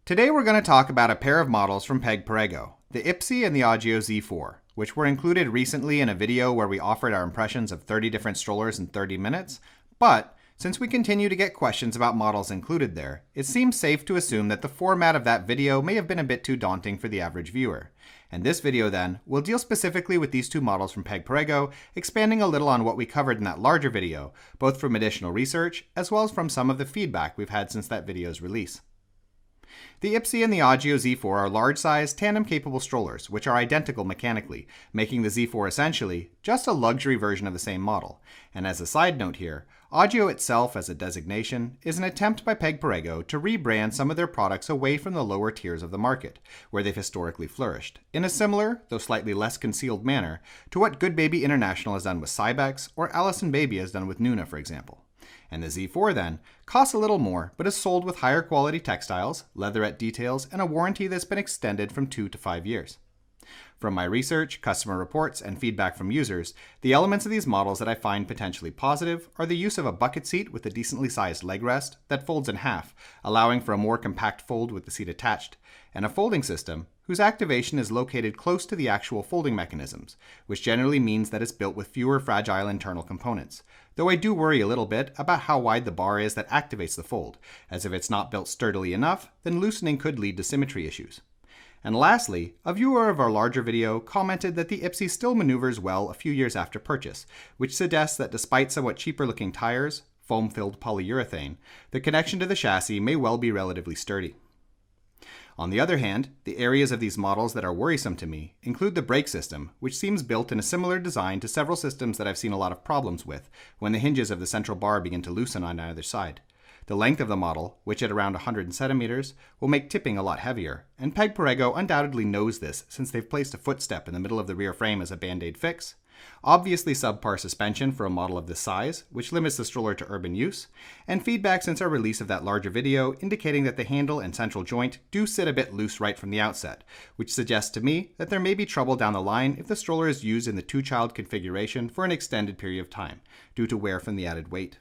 Today we're going to talk about a pair of models from Perego, the Ypsi and the Agio Z4, which were included recently in a video where we offered our impressions of 30 different strollers in 30 minutes, but since we continue to get questions about models included there, it seems safe to assume that the format of that video may have been a bit too daunting for the average viewer. And this video then will deal specifically with these two models from Perego, expanding a little on what we covered in that larger video, both from additional research as well as from some of the feedback we've had since that video's release. The Ypsi and the Agio Z4 are large-sized, tandem-capable strollers, which are identical mechanically, making the Z4 essentially just a luxury version of the same model. And as a side note here, Agio itself as a designation is an attempt by Perego to rebrand some of their products away from the lower tiers of the market, where they've historically flourished, in a similar, though slightly less concealed manner, to what Good Baby International has done with Cybex or Allison Baby has done with Doona, for example. And the Z4 then costs a little more, but is sold with higher quality textiles, leatherette details, and a warranty that's been extended from 2 to 5 years. From my research, customer reports, and feedback from users, the elements of these models that I find potentially positive are the use of a bucket seat with a decently sized leg rest that folds in half, allowing for a more compact fold with the seat attached, and a folding system whose activation is located close to the actual folding mechanisms, which generally means that it's built with fewer fragile internal components, though I do worry a little bit about how wide the bar is that activates the fold, as if it's not built sturdily enough, then loosening could lead to symmetry issues. And lastly, a viewer of our larger video commented that the Ypsi still maneuvers well a few years after purchase, which suggests that despite somewhat cheaper looking tires, foam-filled polyurethane, the connection to the chassis may well be relatively sturdy. On the other hand, the areas of these models that are worrisome to me include the brake system, which seems built in a similar design to several systems that I've seen a lot of problems with when the hinges of the central bar begin to loosen on either side. The length of the model, which at around 100 centimeters, will make tipping a lot heavier, and Perego undoubtedly knows this since they've placed a footstep in the middle of the rear frame as a band-aid fix. Obviously subpar suspension for a model of this size, which limits the stroller to urban use, and feedback since our release of that larger video indicating that the handle and central joint do sit a bit loose right from the outset, which suggests to me that there may be trouble down the line if the stroller is used in the two-child configuration for an extended period of time, due to wear from the added weight.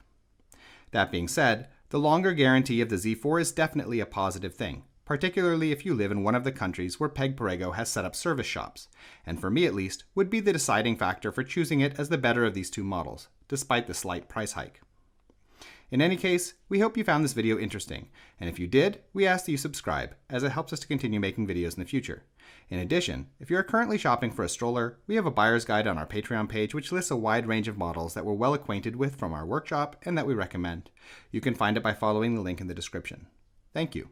That being said, the longer guarantee of the Z4 is definitely a positive thing, particularly if you live in one of the countries where Perego has set up service shops, and for me at least, would be the deciding factor for choosing it as the better of these two models, despite the slight price hike. In any case, we hope you found this video interesting, and if you did, we ask that you subscribe, as it helps us to continue making videos in the future. In addition, if you are currently shopping for a stroller, we have a buyer's guide on our Patreon page which lists a wide range of models that we're well acquainted with from our workshop and that we recommend. You can find it by following the link in the description. Thank you.